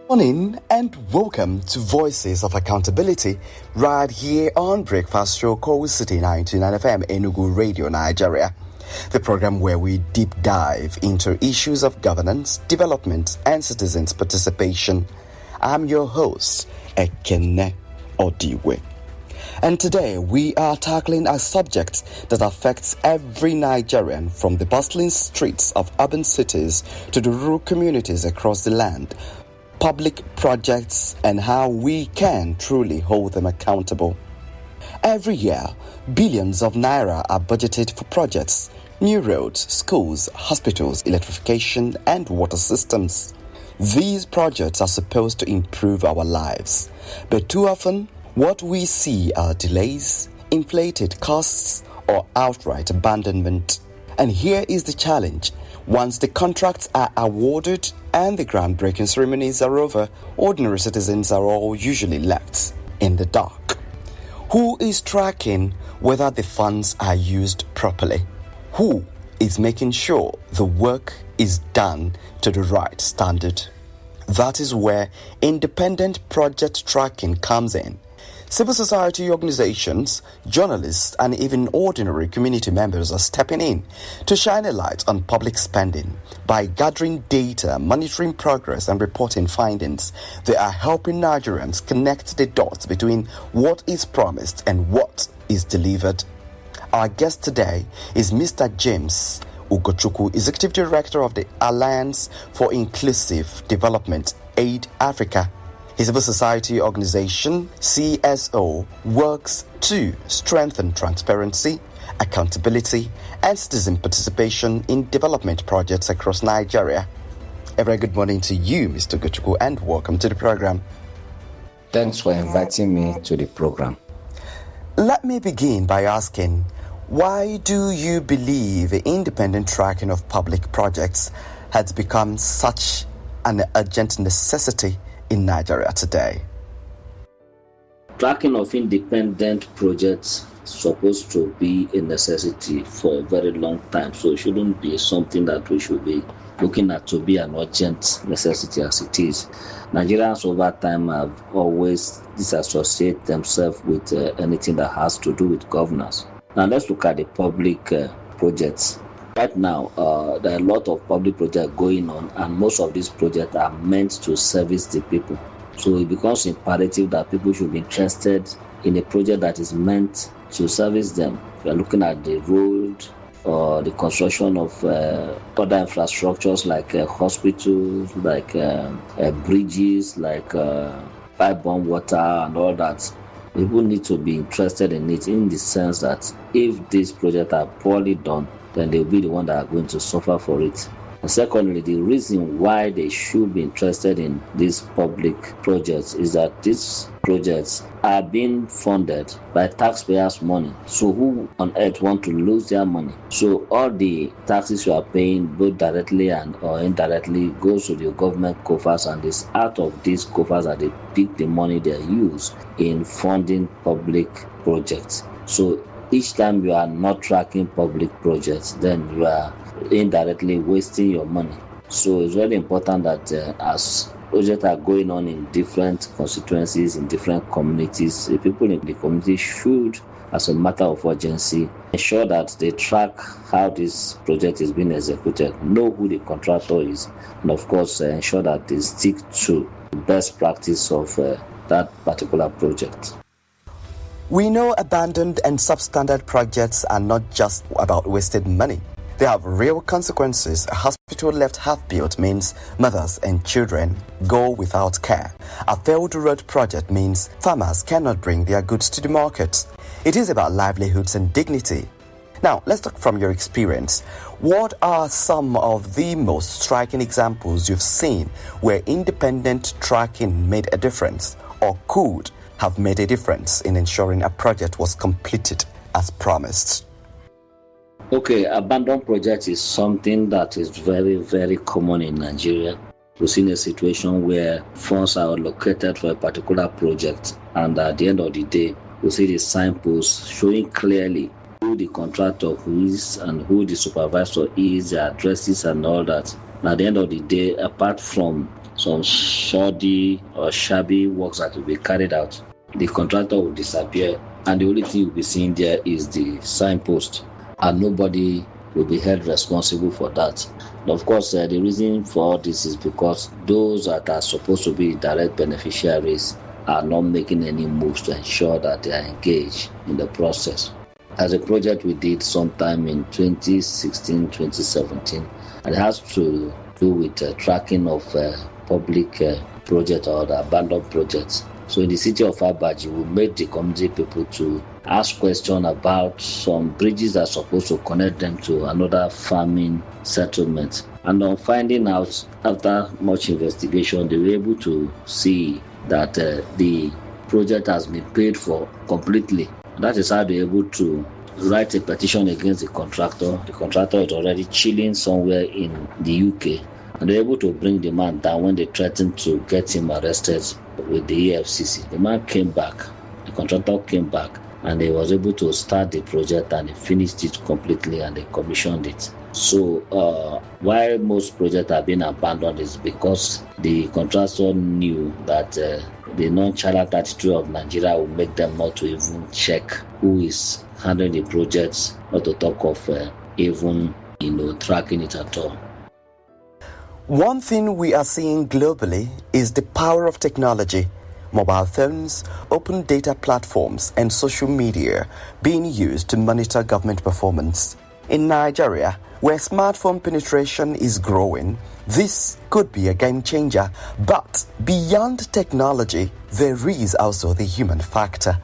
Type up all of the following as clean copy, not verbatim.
Morning and welcome to Voices of Accountability right here on Breakfast Show Coal City 99 FM Enugu Radio Nigeria, the program where we deep dive into issues of governance, development and citizens' participation. I'm your host, Ekene Odiwe. And today we are tackling a subject that affects every Nigerian, from the bustling streets of urban cities to the rural communities across the land. Public projects and how we can truly hold them accountable. Every year, billions of naira are budgeted for projects, new roads, schools, hospitals, electrification, and water systems. These projects are supposed to improve our lives, but too often, what we see are delays, inflated costs, or outright abandonment. And here is the challenge. Once the contracts are awarded and the groundbreaking ceremonies are over, ordinary citizens are all usually left in the dark. Who is tracking whether the funds are used properly? Who is making sure the work is done to the right standard? That is where independent project tracking comes in. Civil society organizations, journalists, and even ordinary community members are stepping in to shine a light on public spending. By gathering data, monitoring progress, and reporting findings, they are helping Nigerians connect the dots between what is promised and what is delivered. Our guest today is Mr. James Ugochukwu, Executive Director of the Alliance for Inclusive Development, AidAFRICA. His civil society organization, CSO, works to strengthen transparency, accountability, and citizen participation in development projects across Nigeria. A very good morning to you, Mr. Ugochukwu, and welcome to the program. Thanks for inviting me to the program. Let me begin by asking, why do you believe the independent tracking of public projects has become such an urgent necessity in Nigeria today? Tracking of independent projects is supposed to be a necessity for a very long time, so it shouldn't be something that we should be looking at to be an urgent necessity as it is. Nigerians over time have always disassociated themselves with anything that has to do with governance. Now let's look at the public projects. Right now, there are a lot of public projects going on, and most of these projects are meant to service the people. So it becomes imperative that people should be interested in a project that is meant to service them. If you're looking at the road or the construction of other infrastructures like hospitals, like bridges, like pipe-borne water and all that, people need to be interested in it, in the sense that if these projects are poorly done, then they'll be the one that are going to suffer for it. And secondly, the reason why they should be interested in these public projects is that these projects are being funded by taxpayers' money. So who on earth want to lose their money? So all the taxes you are paying, both directly and or indirectly, goes to the government coffers, and it's out of these coffers that they pick the money they use in funding public projects. So each time you are not tracking public projects, then you are indirectly wasting your money. So it's very important that as projects are going on in different constituencies, in different communities, the people in the community should, as a matter of urgency, ensure that they track how this project is being executed, know who the contractor is, and of course ensure that they stick to the best practice of that particular project. We know abandoned and substandard projects are not just about wasted money. They have real consequences. A hospital left half-built means mothers and children go without care. A failed road project means farmers cannot bring their goods to the market. It is about livelihoods and dignity. Now, let's talk from your experience. What are some of the most striking examples you've seen where independent tracking made a difference, or could have made a difference in ensuring a project was completed as promised? Okay, abandoned project is something that is very, very common in Nigeria. We've seen a situation where funds are allocated for a particular project, and at the end of the day, we see the signposts showing clearly who the contractor is and who the supervisor is, the addresses and all that. And at the end of the day, apart from some shoddy or shabby works that will be carried out, the contractor will disappear, and the only thing you'll be seeing there is the signpost, and nobody will be held responsible for that. And of course, the reason for all this is because those that are supposed to be direct beneficiaries are not making any moves to ensure that they are engaged in the process. As a project we did sometime in 2016, 2017, and it has to do with tracking of public projects or the abandoned projects. So in the city of Abaji, we made the community people to ask questions about some bridges that are supposed to connect them to another farming settlement. And on finding out, after much investigation, they were able to see that the project has been paid for completely. That is how they were able to write a petition against the contractor. The contractor is already chilling somewhere in the UK, and they were able to bring the man down when they threatened to get him arrested with the EFCC. The man came back, the contractor came back, and they was able to start the project, and they finished it completely, and they commissioned it. So why most projects have been abandoned is because the contractor knew that the nonchalant attitude of Nigeria will make them not to even check who is handling the projects, not to talk of even tracking it at all. One thing we are seeing globally is the power of technology. Mobile phones, open data platforms, and social media being used to monitor government performance. In Nigeria, where smartphone penetration is growing, this could be a game changer. But beyond technology, there is also the human factor.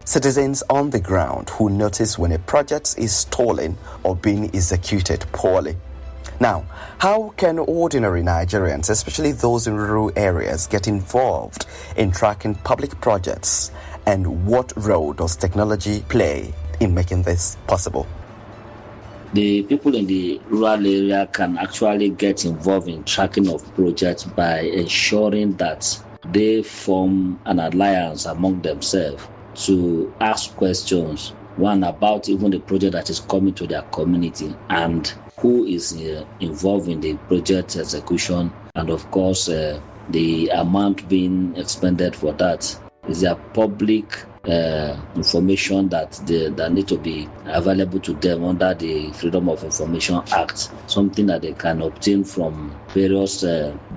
Citizens on the ground who notice when a project is stalling or being executed poorly. Now, how can ordinary Nigerians, especially those in rural areas, get involved in tracking public projects? And what role does technology play in making this possible? The people in the rural area can actually get involved in tracking of projects by ensuring that they form an alliance among themselves to ask questions, one about even the project that is coming to their community and who is involved in the project execution, and of course the amount being expended for that. Is there public information that need to be available to them under the Freedom of Information Act, something that they can obtain from various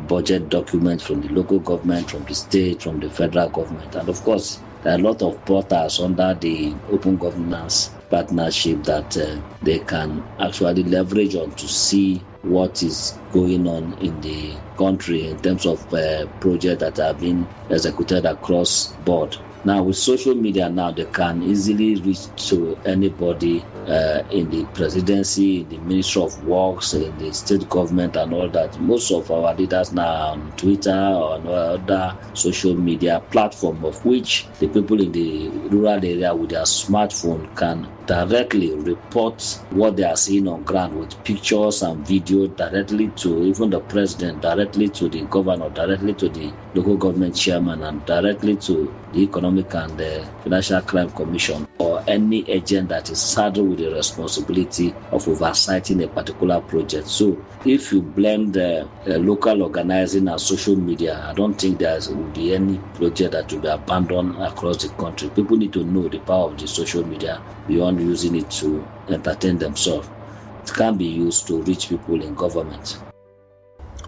budget documents from the local government, from the state, from the federal government. And of course, there are a lot of portals under the Open Governance Partnership that they can actually leverage on to see what is going on in the country in terms of projects that are being executed across board. Now with social media now, they can easily reach to anybody in the presidency, in the Ministry of Works, in the state government and all that. Most of our leaders now are on Twitter or on other social media platform, of which the people in the rural area with their smartphone can directly report what they are seeing on ground with pictures and video directly to even the president, directly to the governor, directly to the local government chairman, and directly to the Economic and Financial Crime Commission, or any agent that is saddled with the responsibility of oversighting a particular project. So if you blend local organizing and social media, I don't think there will be any project that will be abandoned across the country. People need to know the power of the social media beyond using it to entertain themselves. It can be used to reach people in government.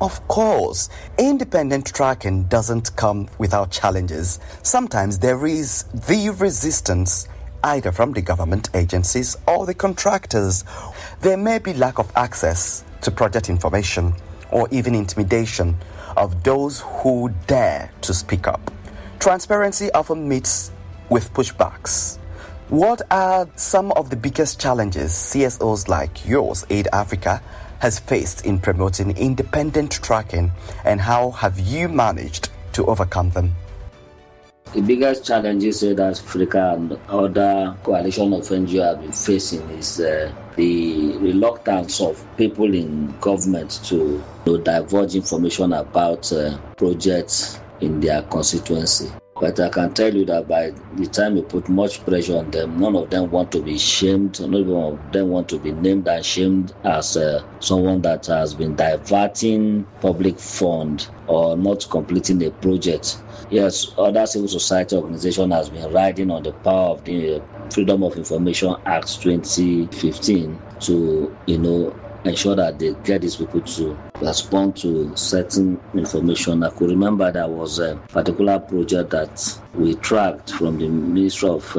Of course, independent tracking doesn't come without challenges. Sometimes there is the resistance, either from the government agencies or the contractors. There may be lack of access to project information or even intimidation of those who dare to speak up. Transparency often meets with pushbacks. What are some of the biggest challenges CSOs like yours, AidAFRICA, has faced in promoting independent tracking, and how have you managed to overcome them? The biggest challenges AidAFRICA and other coalition of NGOs have been facing is the reluctance of people in government to divulge information about projects in their constituency. But I can tell you that by the time you put much pressure on them, none of them want to be shamed. None of them want to be named and shamed as someone that has been diverting public fund or not completing a project. Yes, other civil society organization has been riding on the power of the Freedom of Information Act 2015 to, ensure that they get these people to respond to certain information. I could remember there was a particular project that we tracked from the Ministry of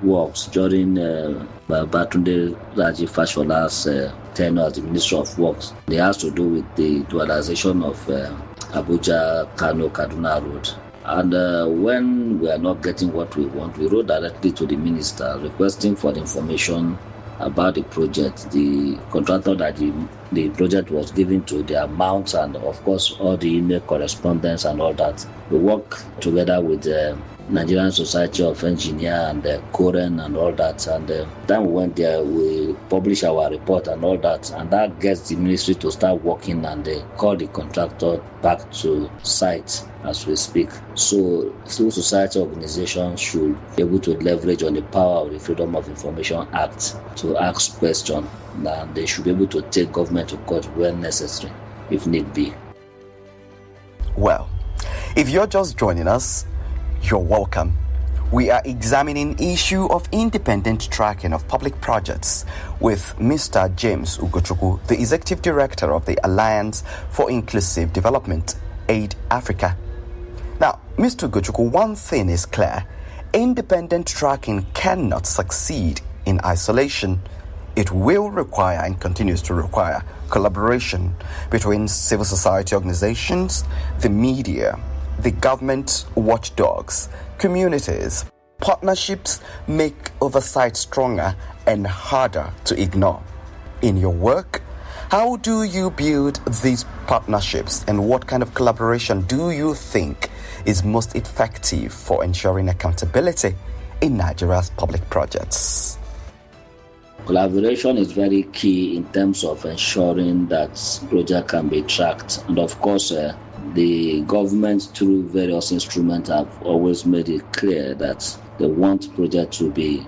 Works during Babatunde Raji Fashola's tenure as the Ministry of Works. They has to do with the dualization of Abuja, Kano, Kaduna Road. And when we are not getting what we want, we wrote directly to the minister requesting for the information about the project, the contractor that the project was given to, the amounts, and of course all the email correspondence and all that. We work together with the Nigerian Society of Engineers and the Koren and all that, and then we went there, we publish our report and all that, and that gets the ministry to start working, and they call the contractor back to site as we speak. So civil society organizations should be able to leverage on the power of the Freedom of Information Act to ask questions, and they should be able to take government to court when necessary, if need be. Well, if you're just joining us, you're welcome. We are examining issue of independent tracking of public projects with Mr. James Ugochukwu, the Executive Director of the Alliance for Inclusive Development, AidAFRICA. Now, Mr. Ugochukwu, one thing is clear. Independent tracking cannot succeed in isolation. It will require and continues to require collaboration between civil society organizations, the media, the government watchdogs, communities. Partnerships make oversight stronger and harder to ignore. In your work, how do you build these partnerships, and what kind of collaboration do you think is most effective for ensuring accountability in Nigeria's public projects? Collaboration is very key in terms of ensuring that project can be tracked, and of course the government through various instruments have always made it clear that they want projects to be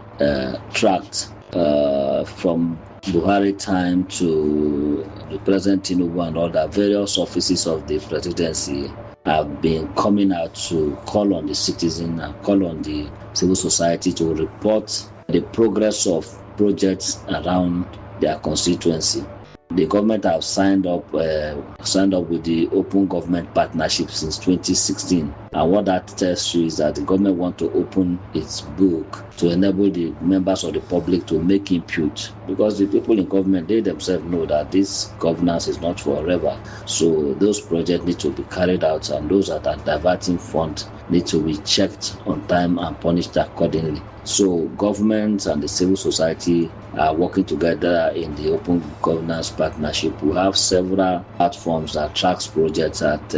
tracked from Buhari time to the present Enugu and all that. Various offices of the presidency have been coming out to call on the citizen and call on the civil society to report the progress of projects around their constituency. The government have signed up with the Open Government Partnership since 2016, and what that tells you is that the government wants to open its book to enable the members of the public to make input, because the people in government, they themselves know that this governance is not forever. So those projects need to be carried out, and those that are diverting funds need to be checked on time and punished accordingly. So government and the civil society are working together in the Open Governance Partnership. We have several platforms that tracks projects at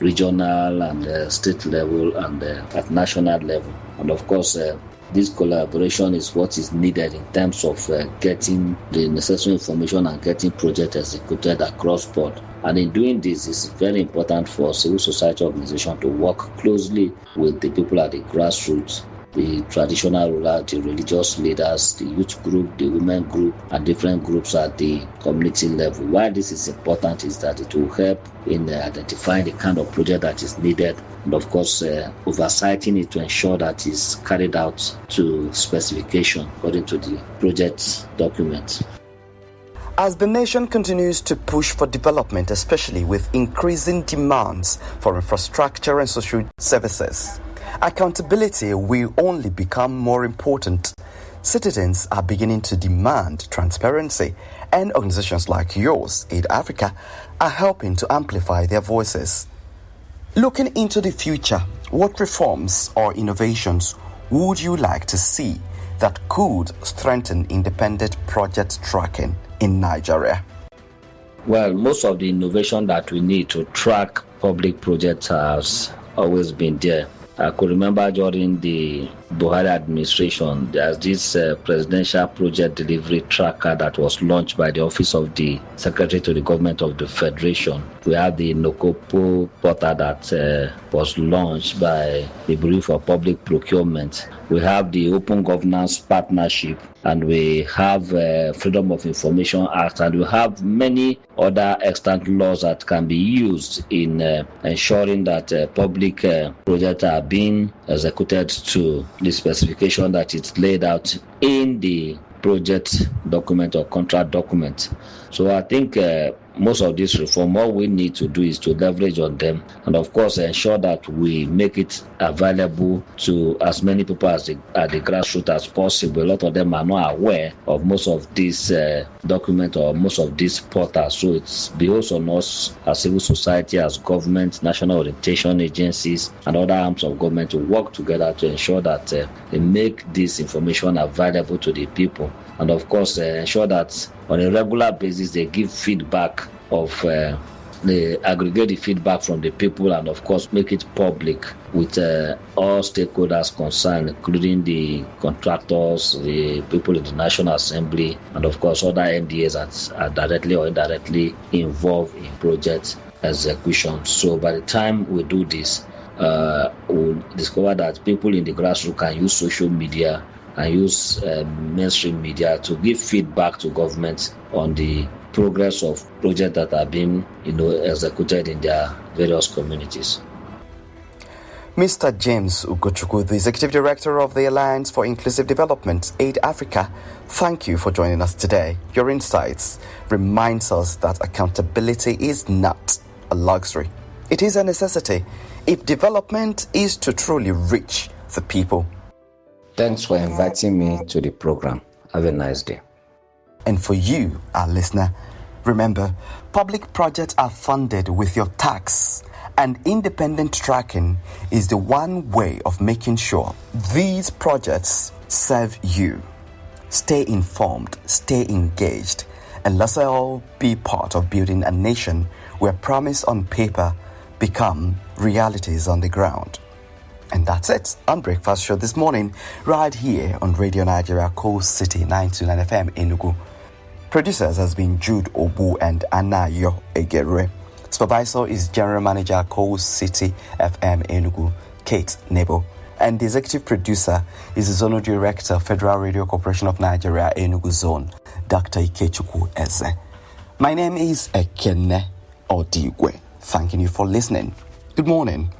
regional and state level and at national level. And of course, this collaboration is what is needed in terms of getting the necessary information and getting projects executed across board. And in doing this, it's very important for civil society organizations to work closely with the people at the grassroots, the traditional rulers, the religious leaders, the youth group, the women group, and different groups at the community level. Why this is important is that it will help in identifying the kind of project that is needed, and of course oversighting it to ensure that it's carried out to specification according to the project document. As the nation continues to push for development, especially with increasing demands for infrastructure and social services, accountability will only become more important. Citizens are beginning to demand transparency, and organizations like yours, AidAFRICA, are helping to amplify their voices. Looking into the future, what reforms or innovations would you like to see that could strengthen independent project tracking in Nigeria? Well, most of the innovation that we need to track public projects has always been there. I could remember during the Buhari administration, there's this presidential project delivery tracker that was launched by the Office of the Secretary to the Government of the Federation. We have the Nokopo portal that was launched by the Bureau for Public Procurement. We have the Open Governance Partnership, and we have Freedom of Information Act, and we have many other extant laws that can be used in ensuring that public projects are being executed to the specification that it's laid out in the project document or contract document. So I think most of this reform, all we need to do is to leverage on them, and of course ensure that we make it available to as many people as at the grassroots as possible. A lot of them are not aware of most of these documents or most of these portals. So it's behoves on us as civil society, as government, national orientation agencies, and other arms of government to work together to ensure that they make this information available to the people, and of course ensure that on a regular basis they give feedback of they aggregate the feedback from the people, and of course make it public with all stakeholders concerned, including the contractors, the people in the National Assembly, and of course other NDAs that are directly or indirectly involved in project execution. So by the time we do this, we'll discover that people in the grassroots can use social media and use mainstream media to give feedback to government on the progress of projects that are being executed in their various communities. Mr. James Ugochukwu, the Executive Director of the Alliance for Inclusive Development, AidAFRICA, thank you for joining us today. Your insights reminds us that accountability is not a luxury. It is a necessity if development is to truly reach the people. Thanks for inviting me to the program. Have a nice day. And for you, our listener, remember, public projects are funded with your tax, and independent tracking is the one way of making sure these projects serve you. Stay informed, stay engaged, and let's all be part of building a nation where promise on paper become realities on the ground. And that's it on Breakfast Show this morning, right here on Radio Nigeria, Coast City 929 FM Enugu. Producers has been Jude Obu and Anayo Egere. Supervisor is General Manager, Coast City FM Enugu, Kate Nebo. And the executive producer is the Zonal Director, Federal Radio Corporation of Nigeria, Enugu Zone, Dr. Ugochukwu Eze. My name is Ekene Odigwe. Thanking you for listening. Good morning.